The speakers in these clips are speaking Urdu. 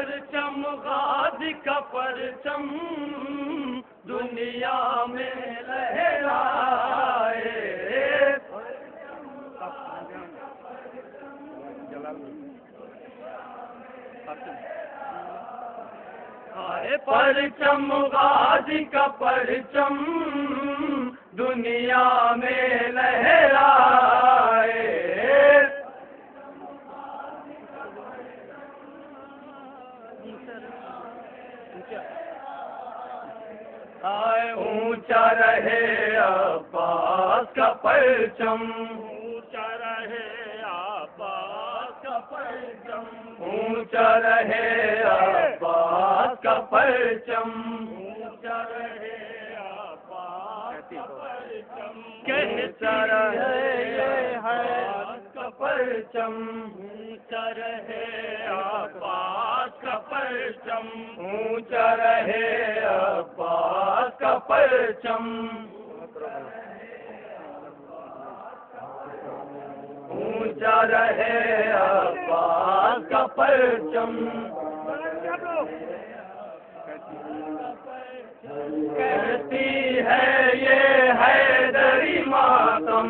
پرچم غازی کا پرچم دنیا میں لہرائے، پرچم غازی کا پرچم دنیا میں لہرائے، اونچا رہے عباس کا پرچم، اونچا رہے عباس کا پرچم، اونچا رہے عباس کا پرچم، اونچا رہے عباس کا پرچم، کہتا رہے عباس کا پرچم، اونچا رہے عباس کا پرچم، اونچا رہے عباس کا پرچم، اونچا رہے عباس کا پرچم، کہتی ہے یہ حیدری ماتم،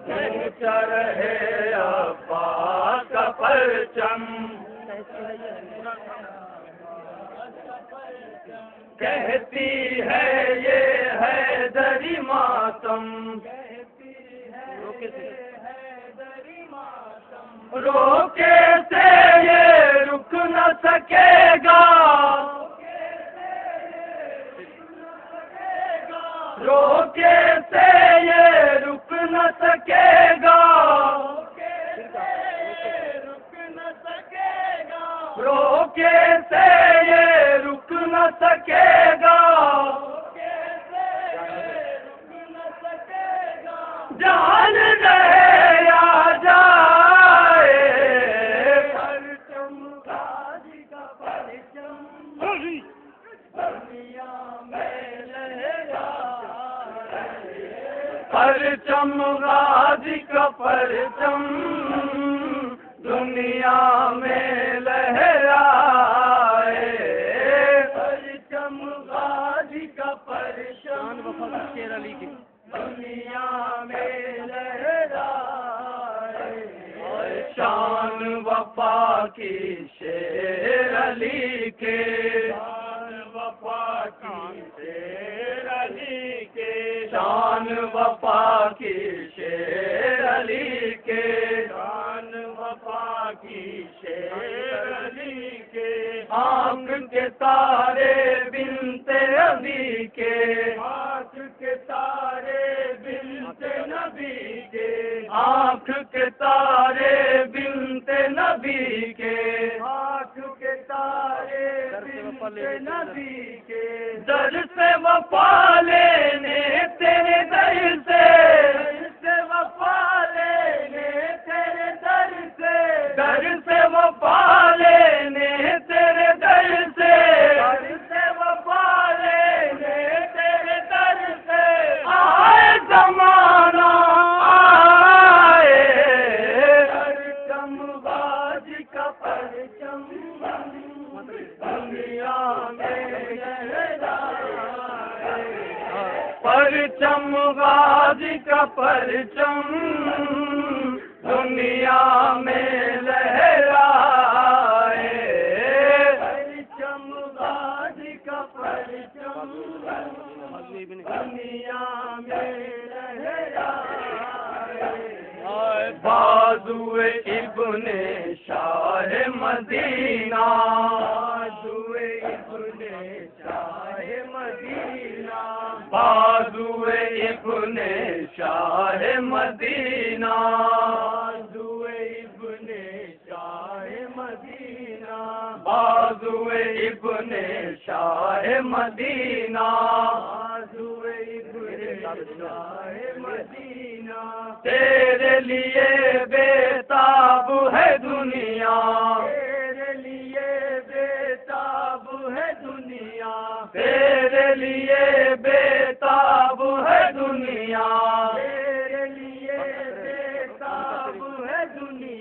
اونچا رہے عباس کا پرچم، کہتی ہے یہ حیدری ماتم، روکے سے یہ رک نہ سکے گا، روکے سے یہ رک نہ سکے گا، روکے سے یہ رک نہ سکے گا، جان رہے یا جائے، پرچم غازی کا پرچم دنیا میں لہرائے، پرچم غازی کا پرچم دنیا میں لہرائے، پرچم غازی کا پرچم دنیا میں لہرائے، شان وفا کی شیر علی کے، شان وفا کی شیر علی کے، شان وفا کی شیر علی کے، شان وفا کی شیر علی کے، آنکھ کے تارے بنت نبی کے، آنکھ کے تارے بنت نبی کے، آنکھ کے تارے بنت نبی کے، آنکھ کے تارے بنت نبی کے، در سے وفا لینے تیرے در سے، در سے وفا لینے تیرے در سے، در سے وفا لینے تیرے در سے، در سے وفا لینے تیرے در سے، آئے زمانہ آئے، پرچم غازی کا پرچم دنیا میں لہرائے، پرچم غازی کا پرچم دنیا میں لہرائے، پرچم غازی کا پرچم دنیا میں لہرائے، بازوئے ابن شاہ مدینہ، بازوئے ابن شاہ مدینہ، بازوئے ابن شاہ مدینہ، بازوئے ابن شاہ مدینہ، بازوئے ابن شاہ مدینہ، بازوئے ابن شاہ مدینہ، تیرے لیے بےتاب ہے دنیا، تیرے لیے بےتاب ہے دنیا، تیرے لیے بےتاب ہے دنیا، تیرے لیے بےتاب ہے دنیا،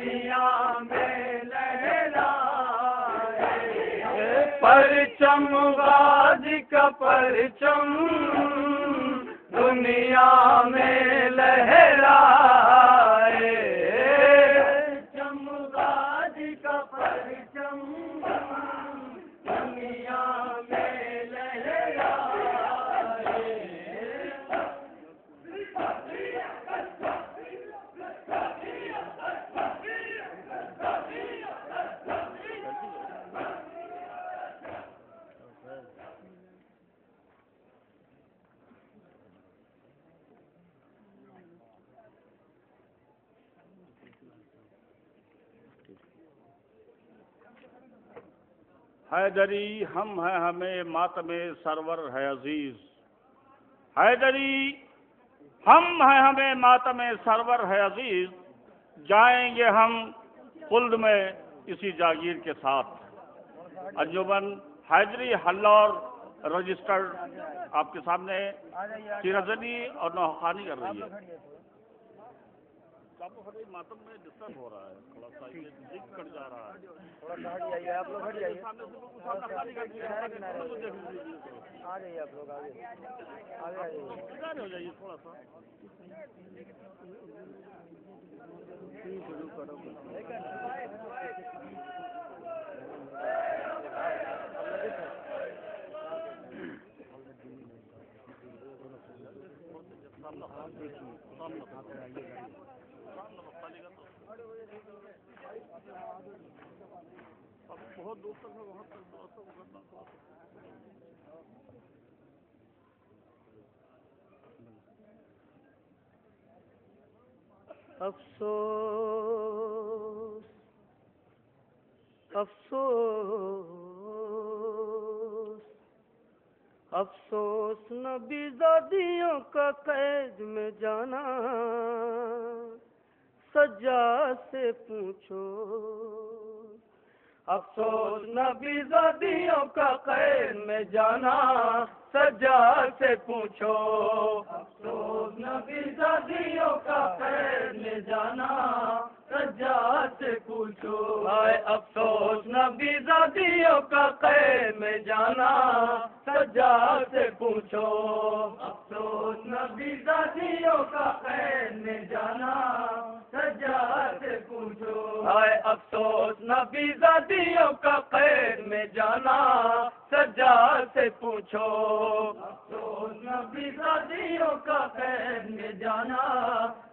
دنیا میں لہرائے، پرچم غازی کا پرچم دنیا میں لہرائے، پرچم غازی کا پرچم دنیا میں لہرائے۔ حیدری ہم ہیں ہمیں ماتم سرور ہے عزیز، حیدری ہم ہیں ہمیں ماتم سرور ہے عزیز، جائیں گے ہم خلد میں اسی جاگیر کے ساتھ۔ انجمن حیدری ہلور رجسٹرڈ آپ کے سامنے سیرت زنی اور نوخوانی کر رہی ہے۔ ماتم میں ڈسٹرب ہو رہا ہے تھوڑا سا، یہ کٹ جا رہا ہے، تھوڑا سا ہٹ جائیے آپ لوگ، ہٹ جائیے، آ جائیے آپ لوگ، آگے آگے ہو جائیے تھوڑا سا۔ بہت دور تک ہے، وہاں تک افسوس افسوس افسوس نبی زادیوں کا قید میں جانا، سجاد سے پوچھو، افسوس نبی زادیوں کا قید میں جانا، سجاد سے پوچھو، افسوس نبی زادیوں کا قید میں جانا، سجاد سے پوچھو، ہائے افسوس نبی زادیوں کا قید میں جانا، سجاد سے پوچھو، افسوس نبی زادیوں کا قید میں جانا، سجاد سے پوچھو، ہائے افسوس نبی زادیوں کا قید میں جانا، سجاد سے پوچھو، افسوس نبی زادیوں کا قید میں جانا،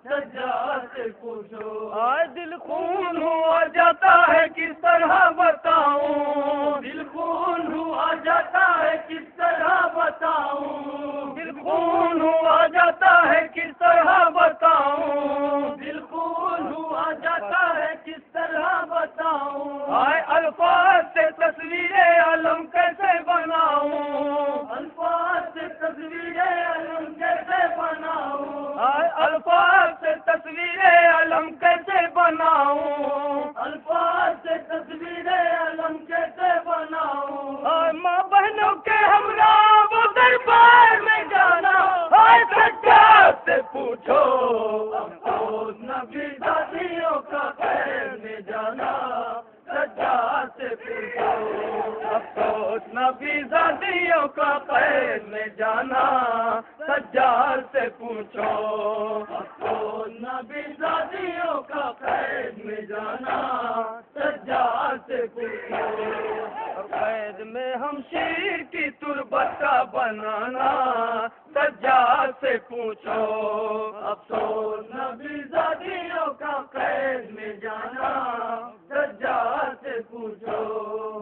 سجاد سے پوچھو، آئے دل خون ہوا جاتا ہے کس طرح بتاؤں، دل خون ہوا جاتا ہے کس طرح بتاؤں، دل خون ہوا جاتا ہے کس طرح بتاؤں، دل خون ہوا جاتا ہے کس طرح بتاؤں، آئے الفاظ سے تصویر عالم کیسے بناؤں، الفاظ سے تصویر عالم کیسے بناؤں، آئے الفاظ سے تصویر عالم کیسے بناؤں، الفاظ سے تصویر عالم کیسے بناؤں، آئے ماں بہنوں کے ہمراہ وہ دربار میں جانا، آئے سجاد سے پوچھو، افسوس نبی زادیوں کا قید میں جانا، سجاد سے پوچھو، افسوس نبی زادیوں کا قید میں جانا، سجاد سے پوچھو، افسوس نبی زادیوں کا قید میں جانا، سجاد سے پوچھو، اور قید میں ہم شیر کی تربت کا بنانا، سجاد سے پوچھو، افسوس نبی زادیوں کا قید میں جانا، سجاد سے پوچھو،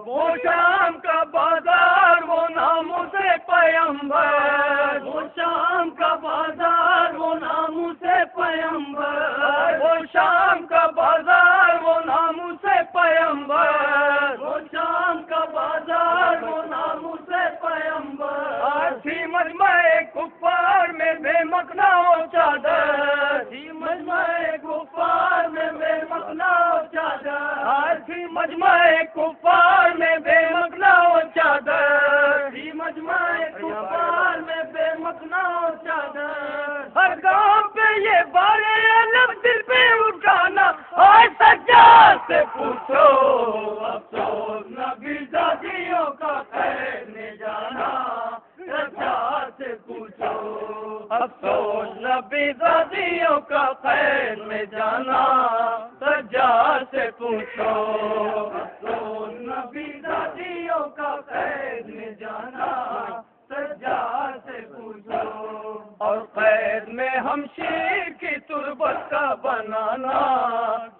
وہ شام کا بازار وہ ناموں سے پیمبر، وہ شام کا بازار وہ ناموں سے پیمبر، وہ شام کا بازار وہ ناموں سے پیمبر، وہ شام کا بازار وہ ناموں سے پیمبر، تھی مجمع کفار میں بے مکنا و چادر، تھی مجمع کفار میں بے مکنا و چادر، تھی مجمع کفار میں بے مکنا و چادر، تھی مجمع کفار میں بے مکنا و چادر، ہر گاؤں پہ یہ بارے علم دل پہ اٹھانا، آئے سجاد سے پوچھو افسوس نبی زادیوں کا خیر میں جانا سجاد سے پوچھو افسوس نبی زادیوں کا خیر میں جانا سجاد سے پوچھو افسوس نبی زادیوں کا خیر میں جانا سجاد سے پوچھو اور قید میں ہم شیر کی تربت کا بنانا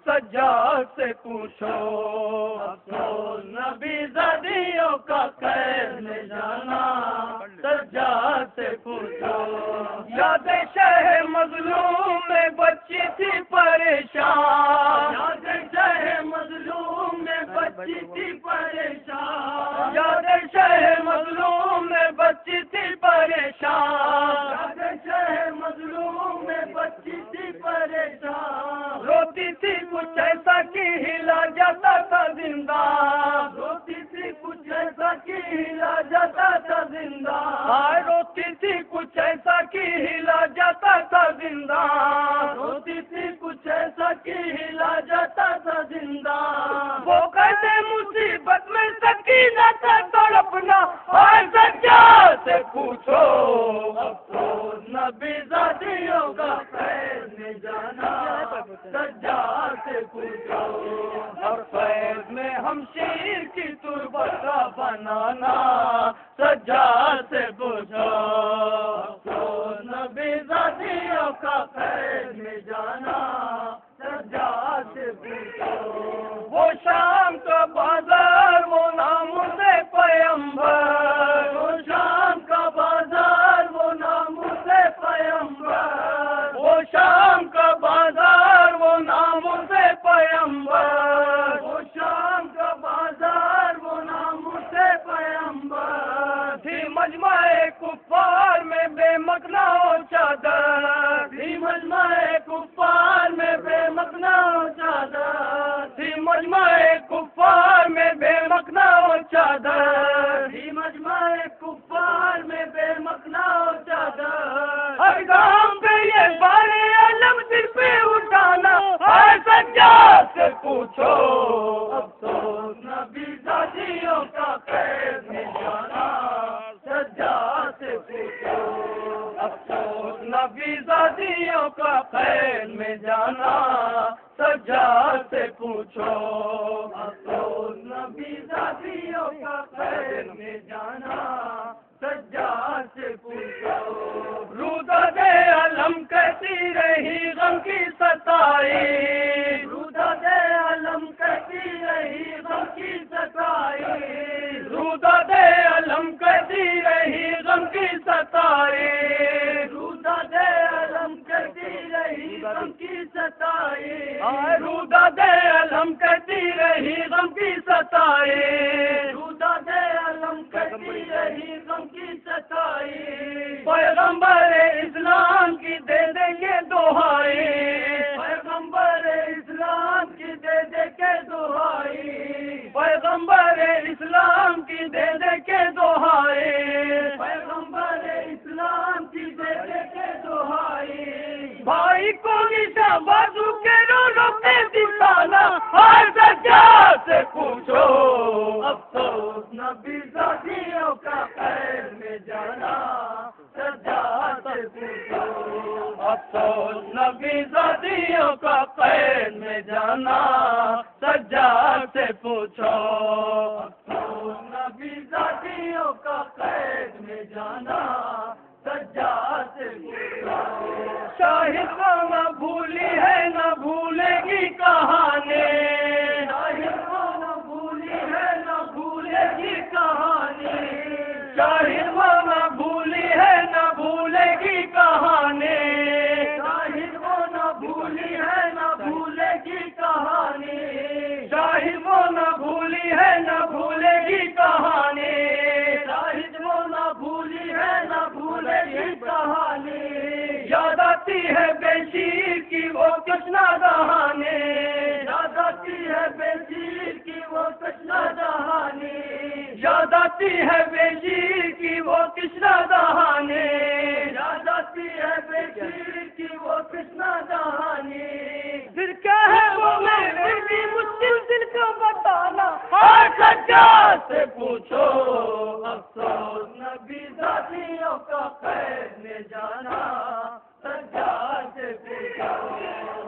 سجاد سے پوچھو افسوس نبی زادیوں کا قید میں جانا سجاد سے پوچھو یاد شہ مظلوم میں بچی تھی پریشان یاد شہ مظلوم میں بچی تھی پریشان یاد شہ مظلوم میں بچی تھی پریشان یاد شہ مظلوم میں بچی تھی پریشان روتی تھی کچھ ایسا کہ ہلا جاتا تھا زندہ روتی تھی کچھ ایسا کہ ہلا جاتا تھا زندہ روتی تھی کچھ ایسا کہ ہلا جاتا تھا زندہ روتی تھی کچھ ایسا کہ ہلا جاتا تھا زندہ وہ کیسے مصیبت میں سکینہ تھا تڑپنا سجاد سے پوچھو افسوس نبی زادیوں کا خیر میں جانا سجاد سے پوچھو اور خیر میں ہم شیر کی تربت کا بنانا سجاد سے پوچھو افسوس نبی زادیوں کا خیر میں جانا سجاد سے پوچھو وہ شام کا بازار وہ نام سے پیمبر وہ شام کا بازار وہ نام سے پیمبر وہ شام کا بازار وہ نام سے پیمبر وہ شام کا بازار وہ نام سے پیمبر تھی مجمع کفار میں بے مکنا چادر تھی مجمع کفار میں بے مکنا چادر تھی مجمع کفار میں بے مکنا چادر تھی مجمع کفار میں بے مکنا چادر ہر گام پہ یہ بارے علم سر پہ اٹھانا ہر سجاد سے پوچھو افسوس نبی زادیوں کا خیر میں جانا سجاد سے پوچھو افسوس نبی زادیوں کا خیر میں جانا سجاد سے پوچھو افسوس نبی زادیوں کا خیر میں جانا سجاد سے پوچھو روداد علم کہتی رہی غم کی ستائی روداد علم کہتی رہی غم کی ستائی روداد علم کہتی رہی غم کی ستائی روداد علم کہتی رہی غم کی ستائی روداد علم کہتی رہی غم کی ستائی روداد علم کہتی رہی غم کی ستائی پیغمبر اسلام کی دے دیں گے دہائی پیغمبر اسلام کی دے دے کے دہائی پیغمبر اسلام کی دے دے کے دہائی پیغمبر اسلام کی دے دے کے دہائی بھائی کو نشاں بازو کے رو پہ دکھانا ہر سجاد سے پوچھو افسوس نبی زادیوں کا خیر میں جانا سجاد سے پوچھو افسوس نبی زادیوں کا خیر میں جانا سجاد سے پوچھو افسوس نبی زادیوں کا خیر میں جانا سجاد سے پوچھو شاہد کو نہ بھولی ہے نہ بھولے گی کہانی شاہد کو نہ بھولی ہے نہ بھولے گی کہانی شاہد کو نہ بھولی ہے نہ بھولے گی کہانی شاہد کو نہ بھولی ہے نہ بھولے گی کہانی شاہد کو نہ بھولی ہے نہ بھولے گی کہانی شاہد کو نہ بھولی ہے نہ بھولے گی کہانی یاد آتی ہے بے شیر کی وہ کشنا دہانی یاد آتی ہے بے شیر کی وہ کشنا دہانی یاد آتی ہے بے شیر کی وہ کشنا دہانی یاد آتی ہے بے شیر کی وہ کشنا دہانی پھر کیا ہے وہ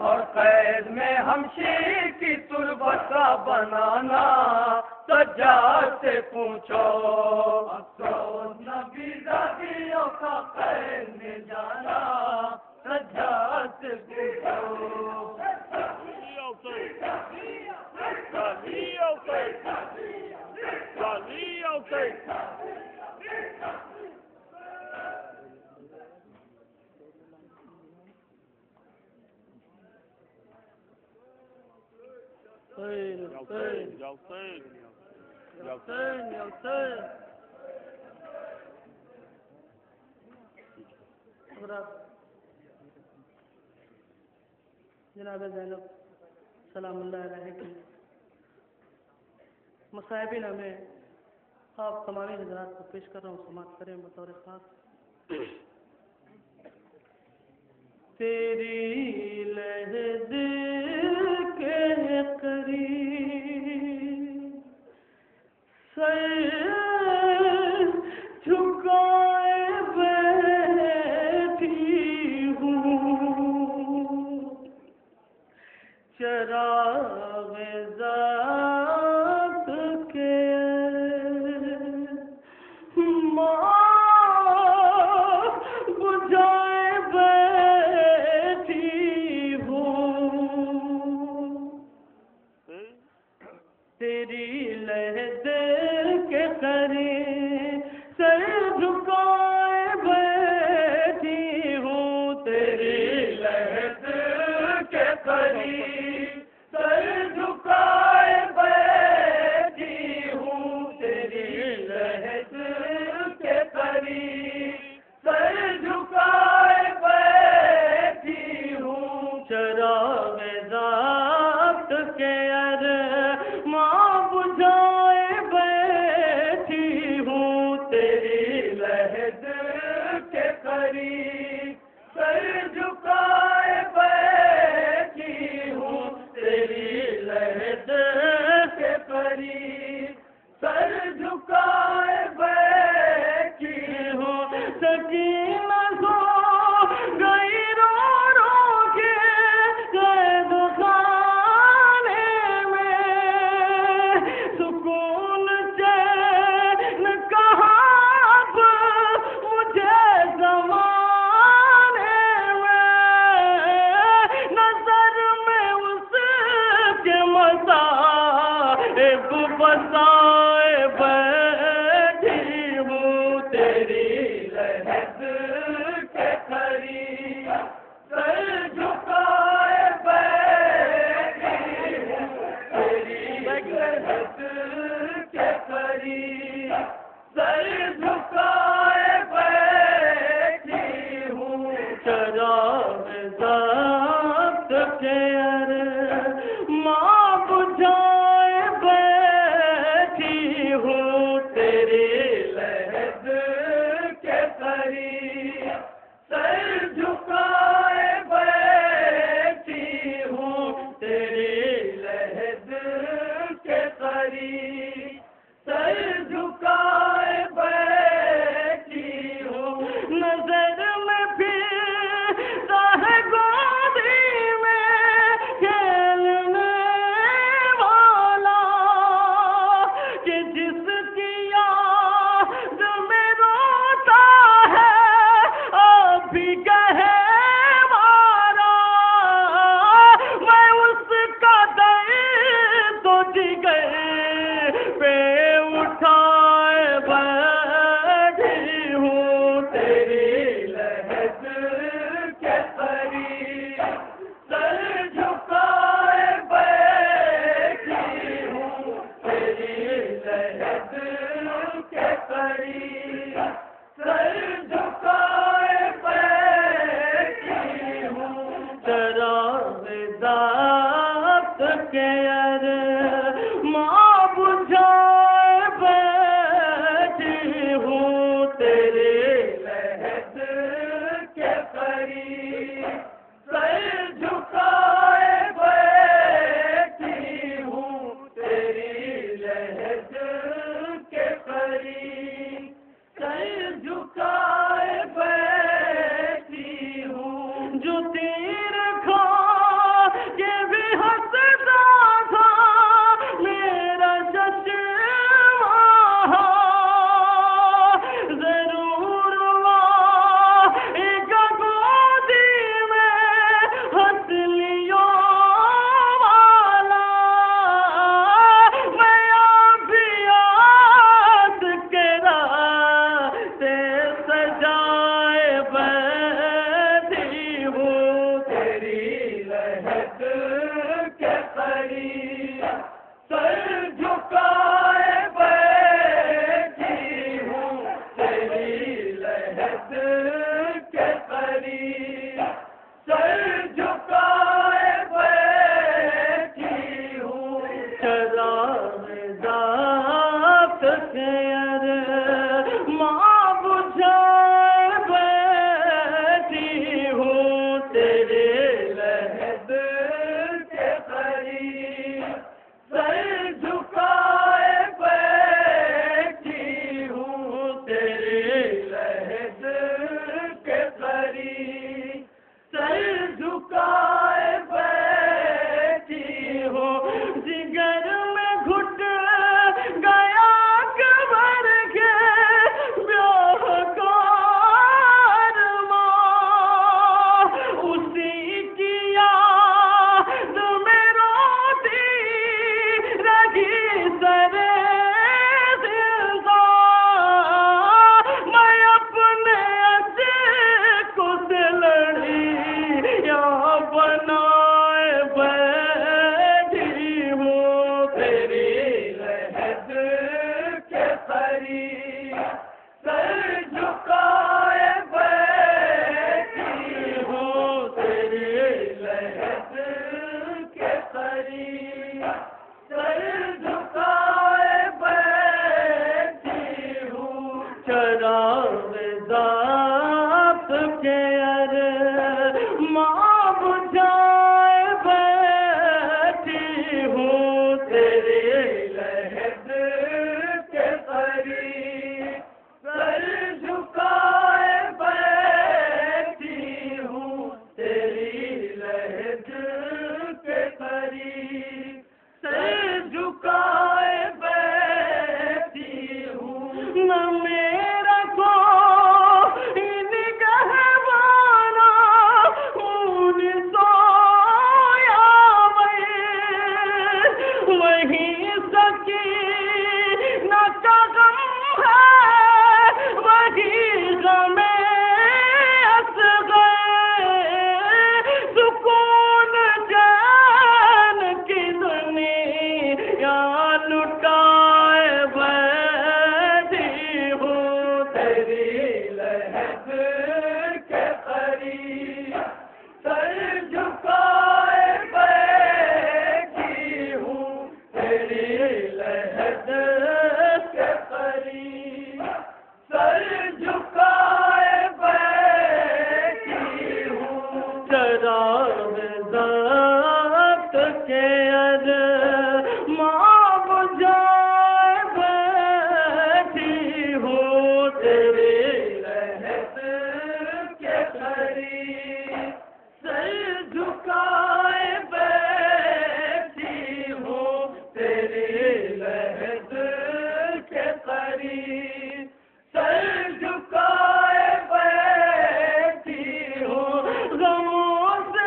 اور قید میں ہمشیر کی تربت کا بنانا سجاد سے پوچھو افسوس نبی زادیوں کا قید میں جانا سجاد سے پوچھو جناب زینب سلام اللہ علیہ کی مصاحبین میں آپ تمامی حضرات کو پیش کر رہا ہوں، سماعت کریں بطور خاص۔ تیری لہد کے قریب سر جھکائے بیٹھی ہوں، چراغ ذات کے ماں بجھائے بیٹھی ہوں، تیری لہد کے قریب سر جھکائے بیٹھی ہوں، تیری لہد کے قریب سر جھکائے بیٹھی ہوں، تیری لہد کے قریب سر جھکائے بیٹھی ہوں، چراغ ذات کے ماں بجھائے بیٹھی ہوں، تیری لہد کے قریب سر جھکائے بیٹھی ہوں، تیری لہد کے قریب سر جھکائے بیٹھی ہوں، سکینہ سو گئی رو رو کے قید خانے میں، سکون چین کہاں اب مجھے زمانے میں، نظر میں اس کے مصائب بسائے بیٹھی ہوں، تیری لہد کے قریب سر جھکائے بیٹھی ہوں، تیری لہد کے قریب سر جھکائے بیٹھی ہوں، چراغ ذات کے ماں بجھائے بیٹھی ہوں، تیری لہد کے قریب سر جھکائے بیٹھی ہوں، تیری لہد کے قریب سر جھکائے بیٹھی ہوں، نظر میں پھرتا ہے گودی میں کھیلنے والا، کہ جس کی یاد میں روتا ہے اب بھی گہوارا، میں اس کا درد تو جگر پہ اٹھائے بیٹھی ہوں، تیری لہد کے قریب سر جھکائے بیٹھی ہوں، تیری لہد کے قریب سر جھکائے بیٹھی ہوں، چراغ ذات کے ماں بجھائے بیٹھی ہوں، تیرے لہد کے قریب سر جھکائے بیٹھی ہوں، تیری لہد کے قریب سر جھکائے بیٹھی ہوں، جو تیر کھا کے بھی ہنستا تھا میرا چشمہ ضرور ایک گودی میں ہنسلیوں والا میں اب یاد کرا سے سجائے بیٹھی ہوں تیری لہد کے قریب سر جھکائے بیٹھی ہوں تیری لہد کے قریب سر جھکائے بیٹھی ہوں چراغ ذات کے ماں بجھائے بیٹھی ہوں تیرے لہد کے قریب سر جھکائے بیٹھی ہوں تیرے لہد کے قریب سر جھکائے بیٹھی ہوں جگر میں گھٹ گیا قبر کے بیاہ کا ارمان اسی کی یاد میں روتی رہی سر زندان میں اپنے عشق سے لڑی یا بنائے بیٹھی ہوں تیری لہد کے قریب سر جھکائے بیٹھی ہوں تیری لہد کے قریب سر جھکائے بیٹھی ہوں چراغ ذات کے ماں بجھائے بیٹھی ہوں تیرے لہد کے قریب سر جھکائے بیٹھی ہوں تیری لہد کے قریب سر جھکائے بیٹھی ہوں نہ میرا کوئی نگہبانا خون سویا وہیں سکینہ کا غم ہے وہی غم اصغر سکون جان کی دنیا لٹائے بیٹھی ہوں تیری لہد کے قریب سر جھکائے بیٹھی ہوں تیری لہد کے قریب سر جھکائے بیٹھی ہوں چراغ ذات کے ماں بجھائے بیٹھی ہوں تیری لہد کے قریب سر جھکائے بیٹھی ہوں تیری لہد کے قریب سر جھکائے بیٹھی ہوں غموں سے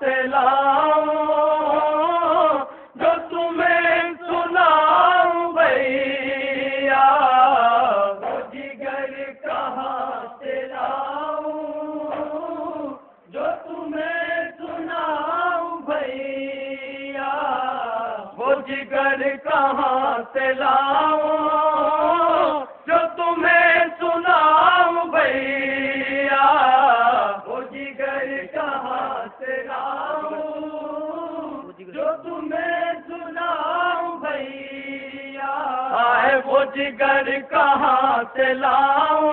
سے لاؤں جو تمہیں سناؤں بھیا، وہ جگر کہاں سے لاؤں جو تمہیں سناؤں بھیا، وہ جگر کہاں سے لاؤں جو تمہیں سناؤں بھیا، وہ جگر کہاں سے لاؤں جو تمہیں سناؤں بھیا، آئے وہ جگر کہاں سے لاؤں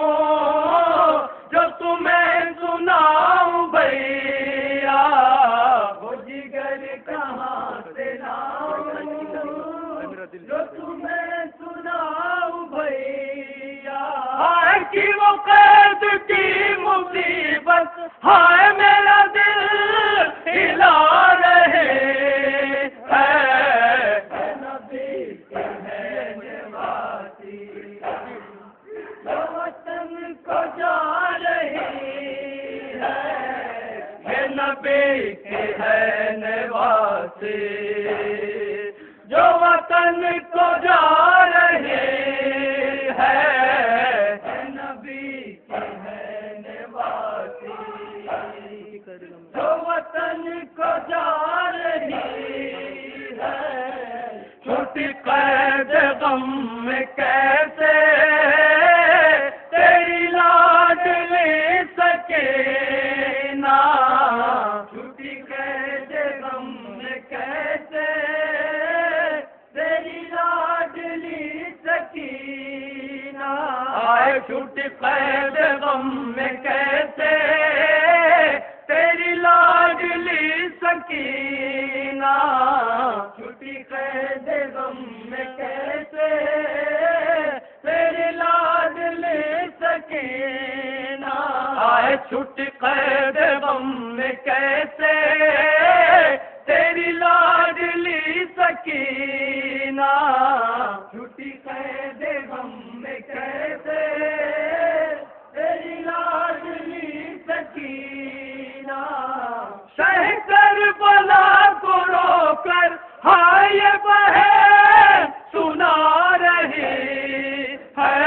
جو تمہیں سناؤں بھیا، وہ جگر کہاں سے لاؤں جو تمہیں سناؤں بھیا، ہائے کی وہ قید کی مصیبت، ہائے میرا دل ہلا رہے ہے، نبی کی ہے نواسی جو وطن کو جا رہی ہے، یہ نبی کی ہے نواسی جو وطن کو جا رہی ہے، نبی کی ہے نواسی جو وطن کو جا رہی ہے، چھوٹی قید غم میں کیسے تیری لاڈلی سکینہ، چھوٹی قید غم میں کیسے تیری لاڈلی سکینہ، آئے چھوٹی قید غم میں کیسے تیری لاڈلی سکینہ، چھوٹی قید غم میں کیسے تیری لاڈلی سکینہ، آئے چھوٹی قید غم میں کیسے تیری لاڈلی سکینہ، چھوٹی قید غم میں کیسے تیری لاڈلی سکینہ، شہ کربلا کو رو کر ہائے بہن سنا رہی ہے،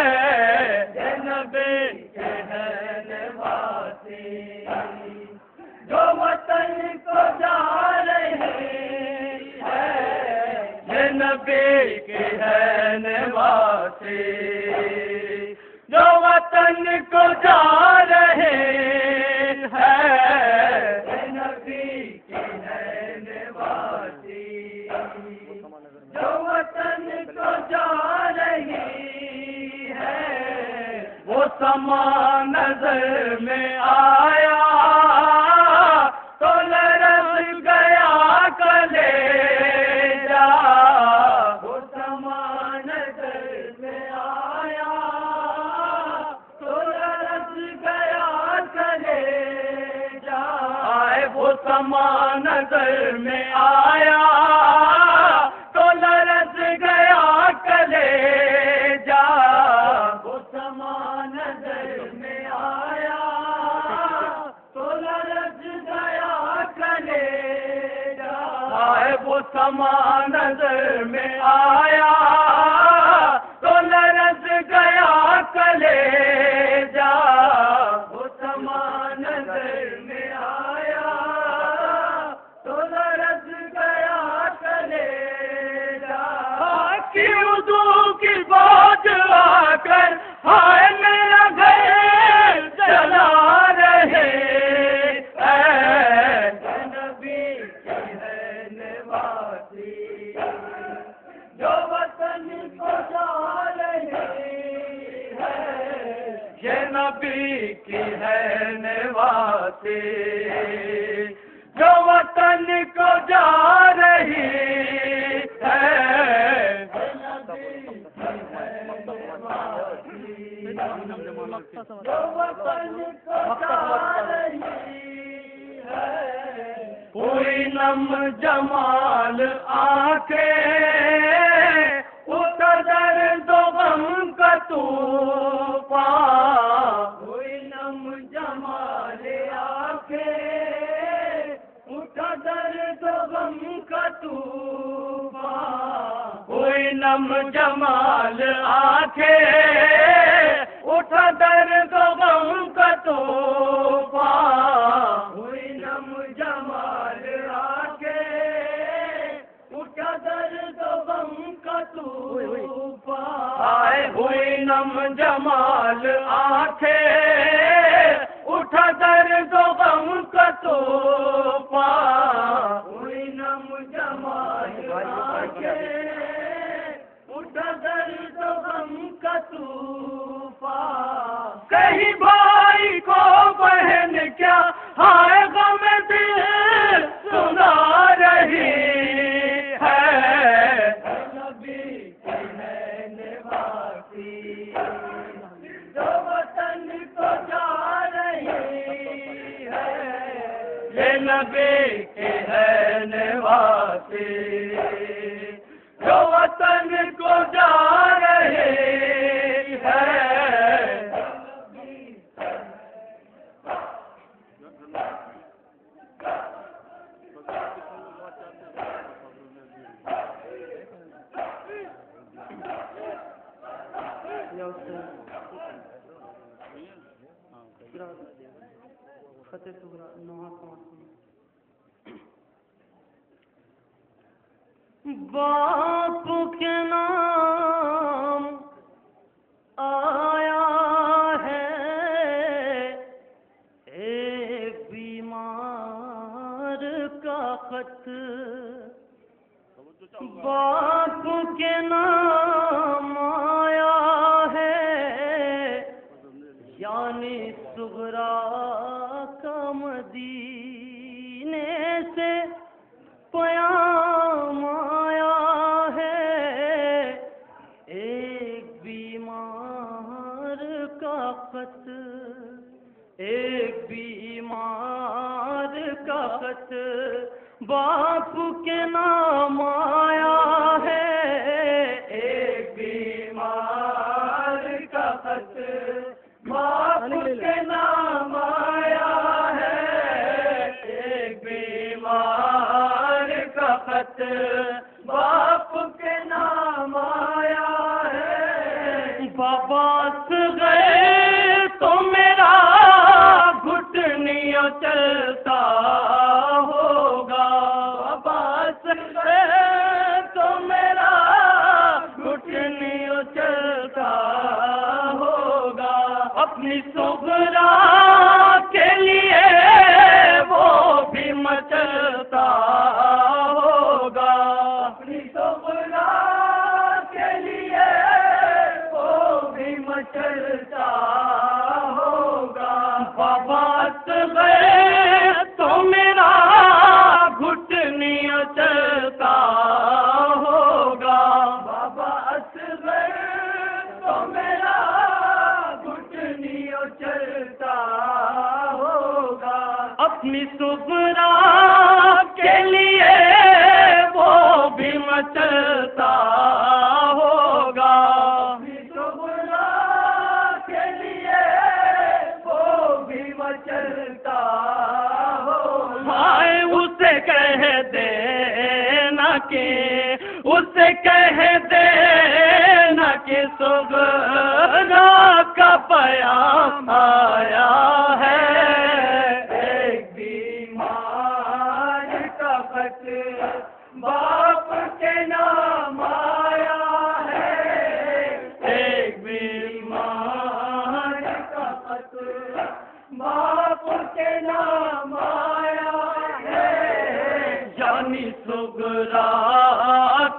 یہ نبی کے ہے نواسی جو وطن کو جا رہی ہے، یہ نبی کی ہے نواسی جو وطن کو جا رہے ہے، یہ نبی کی ہے نواسی جو وطن کو جا رہی ہے، وہ سما نظر میں آیا تو لرز گیا کلیجا، وہ سما نظر میں آیا تو لرز گیا کلیجا، آئے وہ سما نظر میں آیا تو لرز گیا کلیجا، وہ سما نظر میں آیا تو لرز گیا کلیجا، آئے وہ سما نظر میں آیا تو لرز گیا کلیجا، وہ سما نظر میں آیا تو لرز گیا کلیجا، کی اردو کی بات آ کر ہائے میرا گھر جلا رہے ہے، نبی کی ہے نواسی جو وطن کو جا رہی ہے، یہ نبی کی ہے نواسی جو وطن کو جا رہی ہے، پوری نم جمال آنکھیں اتر درد و غم کا طوفان، پوری نم جمال آنکھیں اتر نم جمال آنکھیں اٹھا درد و غم کا طوفان ہوئی نم جمال آنکھیں اٹھا درد و غم کا طوفان آئے ہوئی نم جمال آنکھیں اٹھا درد و غم کا طوفان ہوئی نم جمال آنکھیں اٹھا درد و غم کا طوفان کہیں بھائی کو بہن کیا ہائے غم دل سنا رہی ہے نبی کی ہے نواسی جو وطن کو جا رہی ہے یہ نبی کی ہے نواسی جو وطن کو جا رہی ہے باپ کے نام آیا ہے ایک بیمار کا خط باپ کے نام آیا ہے یعنی صغرا کا مدینے سے پیام آیا ہے ایک بیمار کا خط ایک بیمار کا خط باپ کے نام آیا ہے ایک بیمار کا خط باپ کے نام آیا ہے ایک بیمار کا خط باپ کے نام آیا ہے بابا سے گئے تو میرا گھٹنیوں چلتا ہوگا بابا سے گئے تو میرا گھٹنیوں چلتا ہوگا اپنی صغرا کے لیے وہ بھی مچلتا ہوگا اپنی صغرا کے لیے وہ بھی مچلتا ہوگا بابا گئے تو میرا گھٹنیوں چلتا ہوگا بابا گئے تو میرا گھٹنیوں چلتا ہوگا اپنی صغرا کے لیے وہ بھی مچلتا ہوگا اپنی صغرا کے لیے وہ بھی مچلتا ہوگا اسے کہہ دینا کہ اسے کہہ دینا کہ صغرا کا پیام آیا ہے ایک بیمار کا خط باپ کے نام آیا ہے ایک بیمار کا خط باپ کے نام آیا ہے یعنی صغرا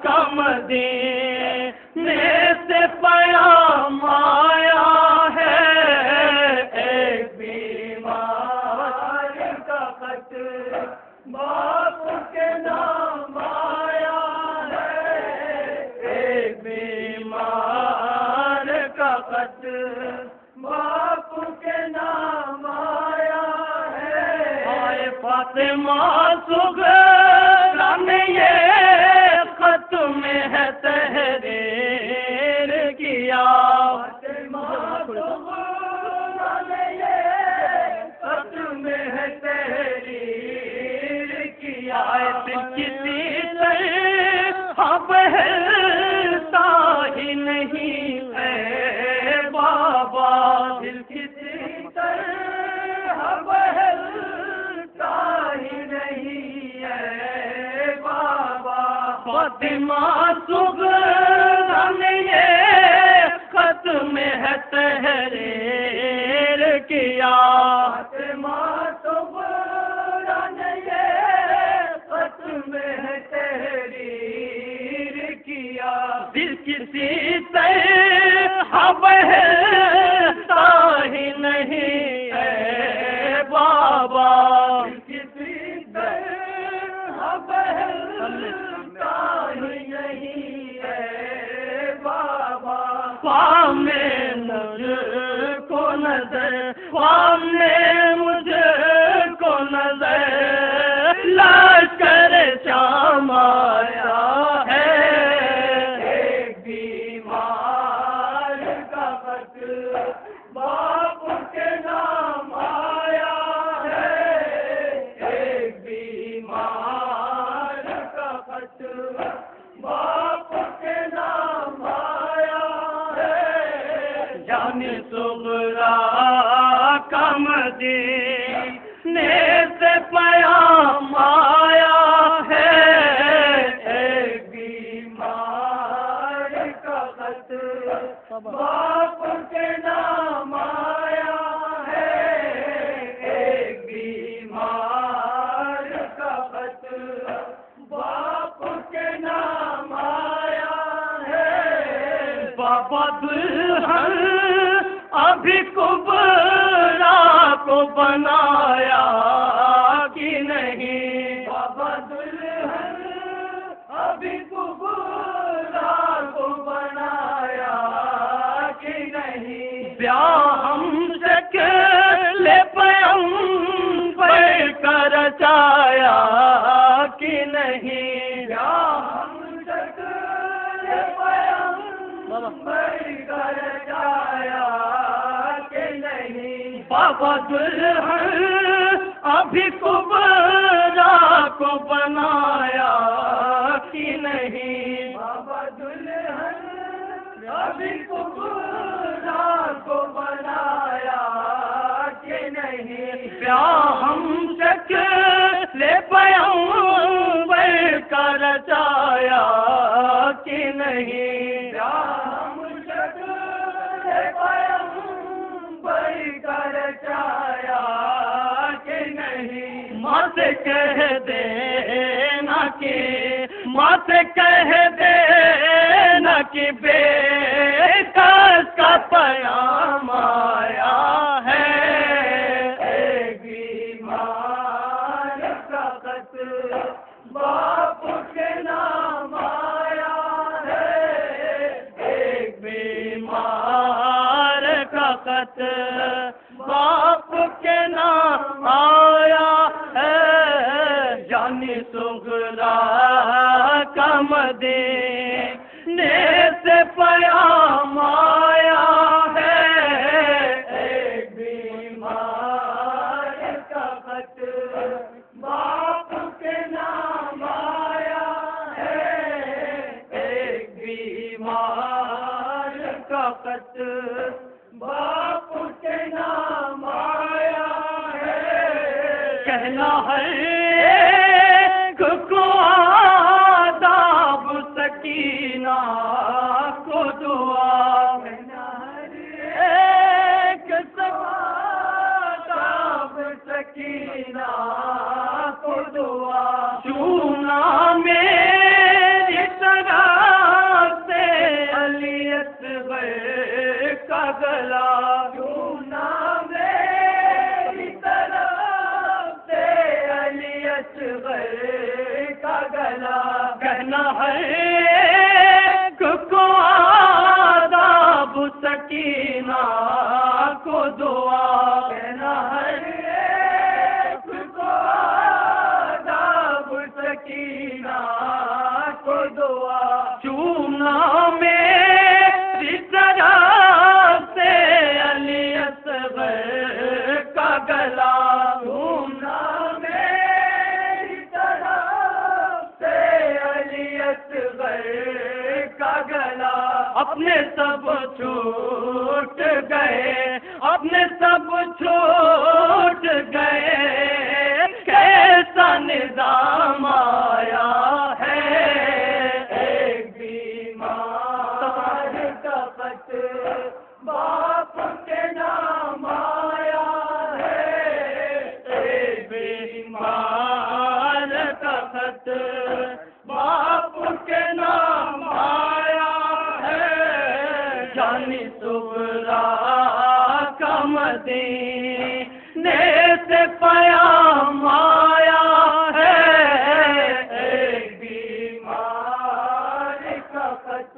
کا مدینے سے پیام آیا ہے ایک بیمار کا خط باپ کے نام آیا ہے ایک بیمار کا خط باپ کے نام آیا ہے آئے فاطمہ صغرا میں یہ خط میں ہے تحریر کیا فاطمہ صغرا میں یہ خط میں ہے تحریر کیا کسی سے اب ہلتا فاطمہ صغرا نے یہ ختم ہے تحریر کیا، فاطمہ صغرا نے یہ ختم ہے تحریر کیا، دل کسی طرح بہتا ہی نہیں ہے بابا، کسی طرح بہتا ہی نہیں ہے بابا، پام مجھ کو نظر، پام مجھ کو نظر، لشکر شام آیا ہے، ایک بیمار کا خط باپ کے نام آیا ہے، ایک بیمار کا خط باپ کے نام آیا ہے، جانی صغرا کا مدینے سے پیام آیا ہے، ایک بیمار کا خط باپ کے نام آیا ہے، ایک بیمار کا خط باپ کے نام آیا ہے، بابا دلہن ابھی کبرا کو بنایا کہ نہیں، بابا دلہن ابھی کبرا کو بنایا کہ نہیں، بیاہ ہم شکل پیغمبر کا رچایا کہ نہیں، بیاہ ہم شکل پیغمبر کا رچایا کہ نہیں، بابا دلہن ابھی کبرا کو بنایا کہ نہیں، بابا دلہن ابھی کبرا کو بنایا کہ نہیں، بیاہ ہم شکل پیغمبر کا رچایا کہ نہیں، بیاہ ہم شکل پیغمبر کا رچایا کہ نہیں، ماں سے کہہ دینا کہ، ماں سے کہہ دینا کہ بیٹا اس کا پیام آیا ہے، ایک بیمار کا خط باپ کے نام آیا ہے، ایک بیمار کا خط باپ کے نام آیا ہے، جانی صغرا کا مدینے سے پیام آیا ہے، ایک بیمار کا خط باپ کے نام آیا ہے، ایک بیمار کا خط باپ کے نام آیا ہے، کہنا ہے کو آداب سکینہ کو دعا، کہنا ہے آداب سکینہ کو دعا، چونا میری طرح سے علی اصغر کا گلا، چونا میری طرف سے علی اصغر کا گلا، کہنا ہے کو آداب سکینہ کو دعا، کہنا ہے کو آداب سکینہ کو دعا، چومنا میری طرف سے علی اصغر کا گلا، چومنا میری طرف سے علی اصغر کا گلا، اپنے سب چھوٹ گئے، اپنے سب چھوٹ گئے، کیسا نظام آیا ہے، خط باپ کے نام آیا ہے، جانی صغرا کا مدینے سے پیام آیا ہے، ایک بیمار کا خط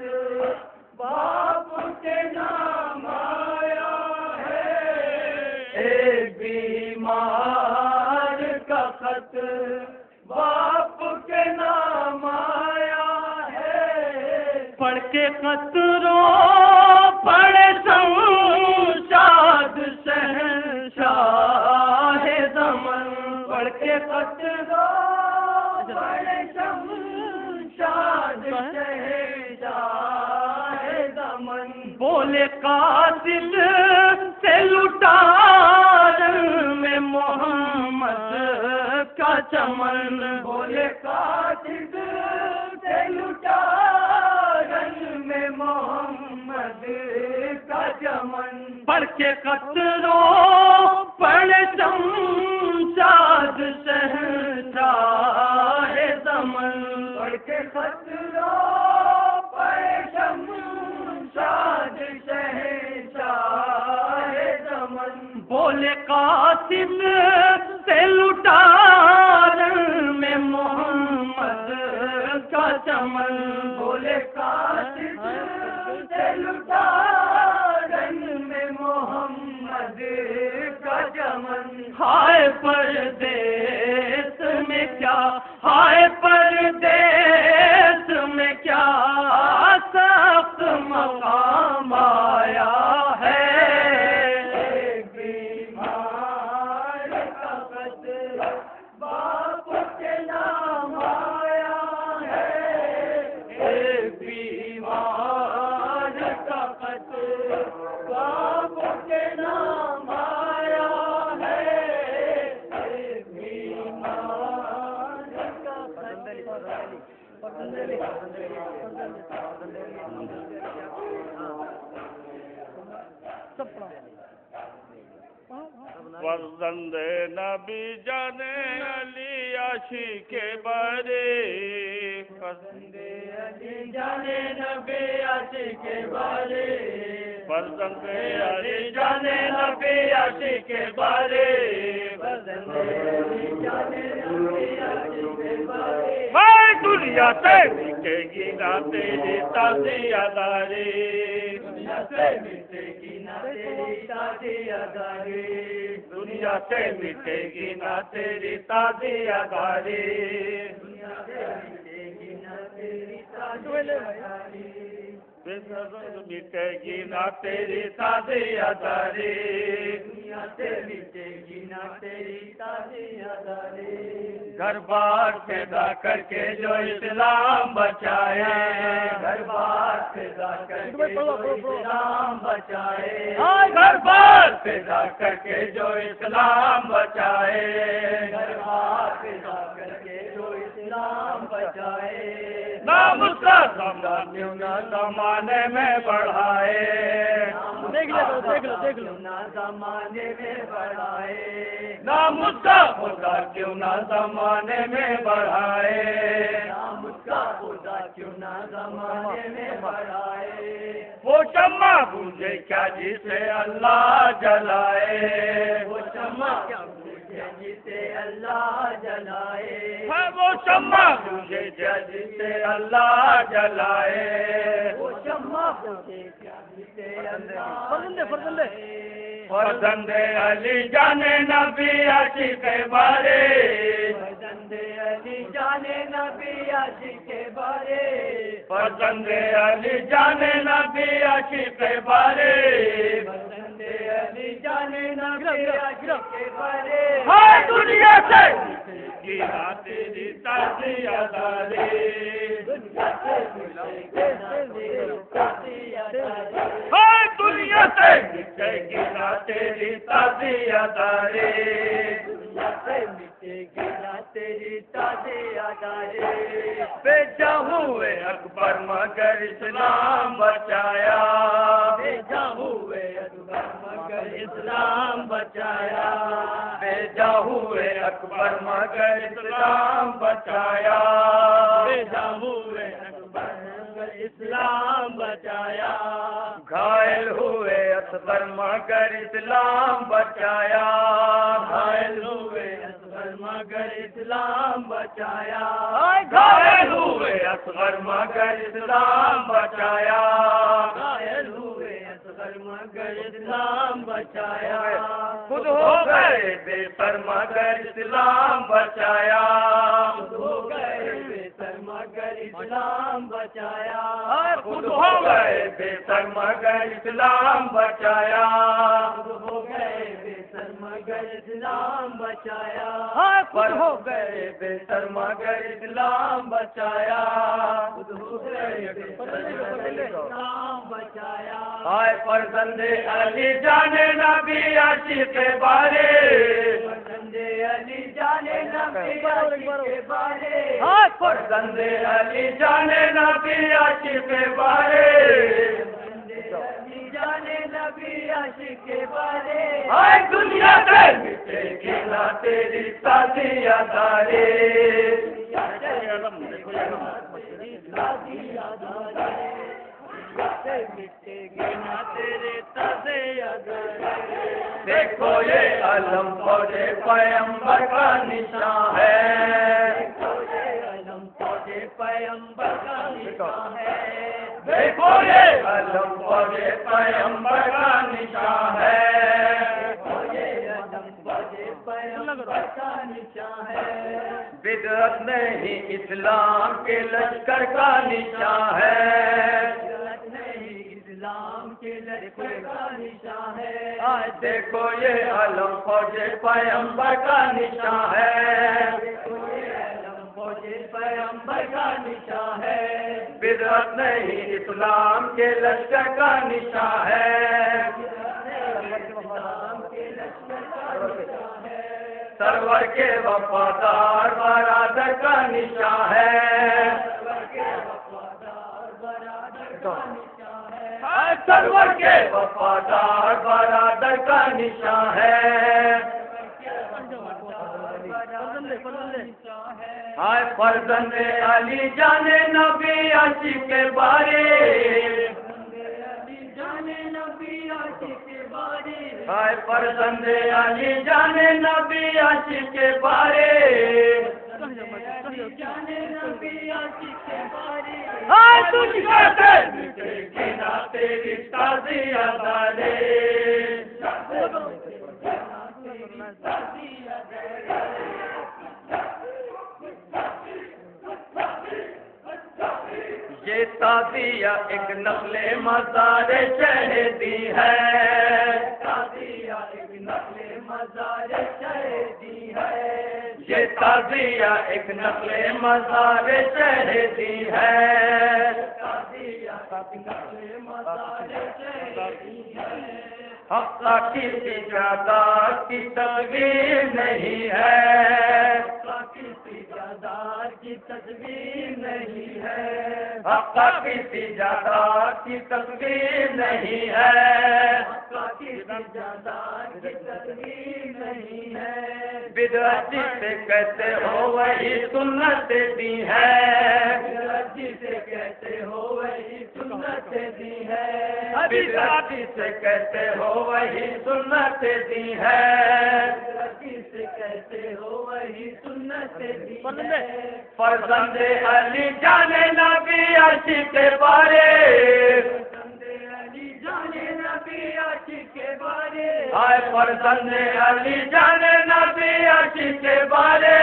باپ کے نام آیا ہے، ایک بیمار کا خط باپ کے نام آیا ہے، پڑھ کے خط رو پڑے شمشاد شہنشاہ زمن، پڑھ کے خط رو پڑے شمشاد شہنشاہ زمن، بولے قاصد سے لٹا رنگ میں محمد کا چمن، بولے قاصد سے لٹا رنگ میں محمد کا چمن، پڑھ کے خط رو پڑے شمشاد شہنشاہ زمن، پڑھ کے خط رو پڑے شمشاد شہنشاہ زمن، بولے قاصد سے لٹا رنگ میں محمد کا چمن، بولے قاصد سے لٹا رنگ میں محمد کا چمن، ہائے پردیس میں کیا، ہائے پردیس میں کیا سخت مقام آیا ہے، ایک بیمار کا خط باپ کے نام آیا ہے، ایک بیمار کا خط باپ کے نام آیا ہے، ایک بیمار کا خط فرزند نبی جانے علی عاشق بارے، فرزند علی جانے نبی عاشق بارے، فرزند علی جانے نبی عاشق بارے، فرزند علی جانے نبی عاشق بارے، ہائے دنیا سے مٹے گی نہ تیری تعزیہ داری، دنیا سے مٹے گی نہ تیری تعزیہ داری، دنیا سے مٹے گی نہ تیری تعزیہ داری، دنیا سے مٹے گی نہ تیری تعزیہ داری، مٹے گی نہ تیری تعزیہ داری، دنیا سے مٹے گی نہ تیری تعزیہ داری، گھر بار پیدا کر کے جو اسلام بچائے، گھر بار پیدا کر کے جو اسلام بچائے، گھر بار پیدا کر کے جو اسلام بچائے، گھر بار پیدا کر کے جو اسلام بچائے، نام اس کا کیوں نہ زمانے میں بڑھائے، دیکھ لو نہ زمانے میں بڑھائے، نام اس کا خدا کیوں نہ زمانے میں بڑھائے، نام اس کا خدا کیوں نہ زمانے میں بڑھائے، وہ شمع بوجھے کیا جسے اللہ جلائے، وہ شمع کیا بوجھے جسے اللہ جلائے، ہے وہ شمع بوجھے کیا جسے اللہ جلائے، وہ شمع بوجھے کیا جسے اللہ جلائے، فرزند علی جانے نبی عاشق بارے، فرزند علی جانے نبی عاشق بارے، فرزند علی جانے نبی عاشق بارے، فرزند علی جانے نبی عاشق بارے، ہائے دنیا سے گیرا تیری تعزیہ داری، دنیا سے مٹے گی نہ تیری تعزیہ داری، ہائے دنیا سے مٹے گی نہ تیری تعزیہ داری، دنیا سے مٹے گی نہ تیری تازی ادائے بیچا ہوئے اکبر مگر اسلام بچایا بیچا ہوئے اکبر مگر اسلام بچایا بیچا ہوئے اکبر مگر اسلام بچایا بیچا ہوئے اکبر مگر اسلام بچایا گھائل ہوئے اصغر مگر اسلام بچایا گھائل ہوئے اصغر مگر اسلام بچایا گھائل ہوئے اصغر مگر اسلام بچایا گھائل ہوئے اصغر مگر اسلام بچایا خود ہو گئے بے سر مگر اسلام بچایا خود ہو گئے بے سر مگر اسلام بچایا خود ہو گئے بے سر مگر اسلام بچایا خود ہو گئے بے سر مگر اسلام بچایا خود ہو گئے بے سر مگر اسلام بچایا خود ہو گئے بے سر مگر اسلام بچایا ہائے فرزند علی جان نبی عاشق بارے فرزند علی جان نبی عاشق بارے فرزند علی جان نبی عاشق بارے جانے نبی عاشق بارے ہائے دنیا سے مٹے گی نہ تیری تازی ادارے مٹے گی نہ تیرے تازی ادارے دیکھو یہ علم فوج پیغمبر کا نشان ہے دیکھو یہ علم فوج پیغمبر کا نشان ہے دیکھو یہ علم فوج پیغمبر کا نشان ہے دیکھو یہ علم فوج پیغمبر کا نشان ہے بدعت نہیں اسلام کے لشکر کا نشان ہے بدعت نہیں اسلام کے لشکر کا نشان ہے آج دیکھو یہ علم فوج پیغمبر کا نشان ہے دیکھو یہ علم فوج پیغمبر کا نشان ہے بدعت نہیں اسلام کے لشکر کا نشان ہے اسلام کے لشکر کا نشان ہے سرور کے وفادار برادر کا نشان ہے سرور کے وفادار برادر کا نشان ہے سرور کے وفادار برادر کا نشان ہے ہائے فرزند علی جان نبی عاشق بارے ہائے فرزند علی جان نبی عاشق بارے ہائے دنیا سے مٹے گی نہ تیری تازی ادارے یہ تازیہ ایک نقل مزار شہیدی ہے تازیہ ایک نقل مزار شہیدی ہے یہ تازیہ ایک نقل مزار شہیدی ہے تازیہ ایک نقل مزار شہیدی ہے حق کی سجادات کی تصویر نہیں ہے کی تصویر نہیں ہے حق کی سجادات کی تصویر نہیں ہے حق کی سجادات کی تصویر نہیں ہے بدعت سے کہتے ہو وہی سنت دی ہے بدعت سے کہتے ہو وہی سنت دی ہے بدعت سے کہتے ہو وہی سنت دی ہے بدعت سے کہتے ہو وہی سنت دی ہے فرزند علی جان نبی عاشق بارے فرزند علی جان نبی عاشق بارے ہائے فرزند علی جان نبی عاشق بارے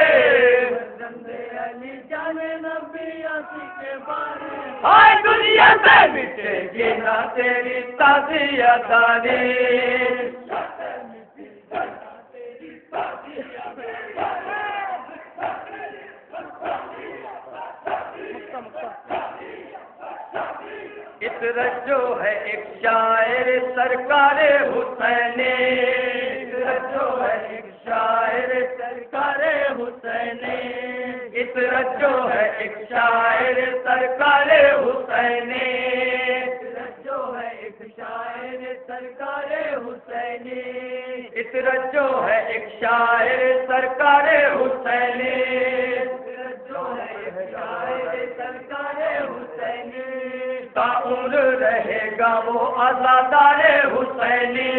فرزند علی جان نبی عاشق بارے ہائے دنیا سے مٹے گی نہ تیری تازی اداری عطرت جو ہے ایک شاعر سرکار حسینی عطرت جو ہے ایک شاعر سرکار حسینی عطرت جو ہے ایک شاعر سرکار حسینی، عطرت جو ہے ایک شاعر سرکار حسینی، عطرت جو ہے ایک شاعر سرکار حسینی، عطرت جو ہے ایک شاعر سرکار حسینی، تا عمر رہے گا وہ آزادار حسینی،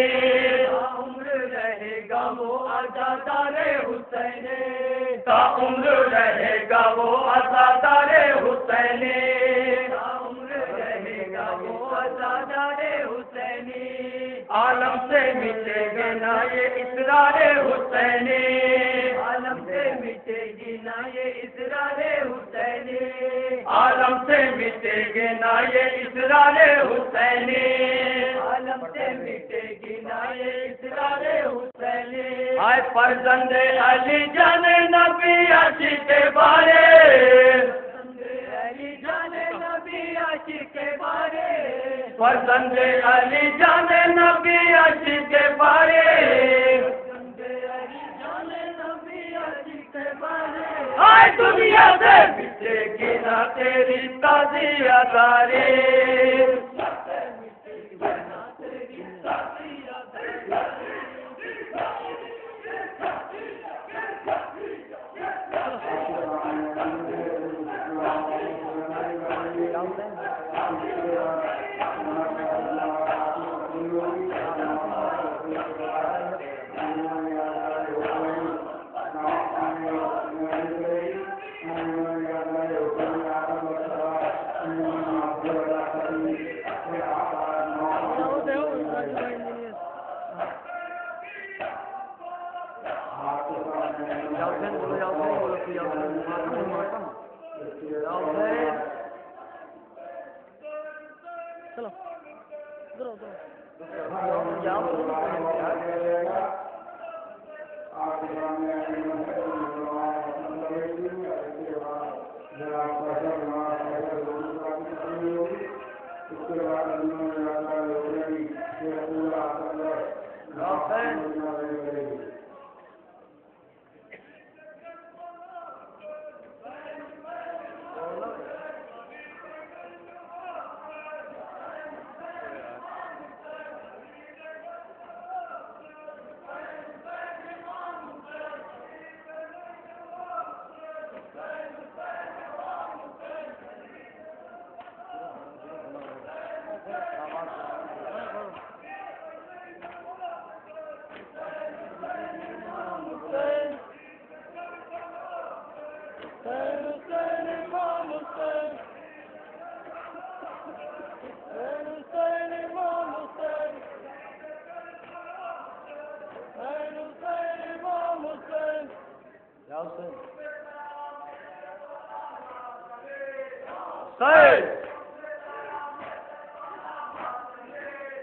تا عمر رہے گا وہ آزادار حسینی، تا عمر رہے گا وہ آزادار حسینی، تا عمر رہے گا وہ آزادار حسینی، عالم سے مٹے گا نہ یہ اسرار حسینی، عالم سے مٹے گی نہ یہ اسرار حسینی، عالم سے مٹے گی نہ یہ اسرار حسینی، عالم سے مٹے گی نہ یہ اسرار حسینی، آئے فرزند علی جان نبی عاشق بارے، فرزند علی جان نبی عاشق بارے، فرزند علی جان نبی عاشق بارے، فرزند علی جان نبی عاشق بارے، آئے دنیا سے مٹے گی نہ تیری تعزیہداری،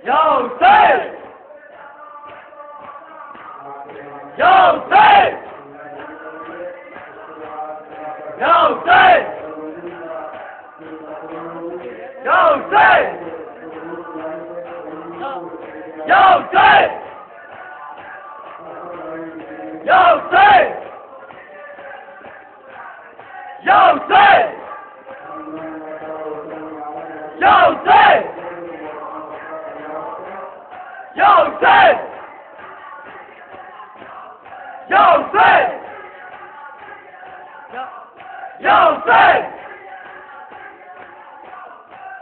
یا حسین، یا حسین، یا حسین، یا حسین، یا حسین، یا حسین، یا حسین، یا حسین، یا حسین، یا حسین، یا حسین،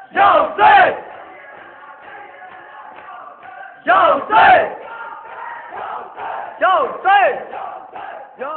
یا حسین، یا حسین، یا حسین، یا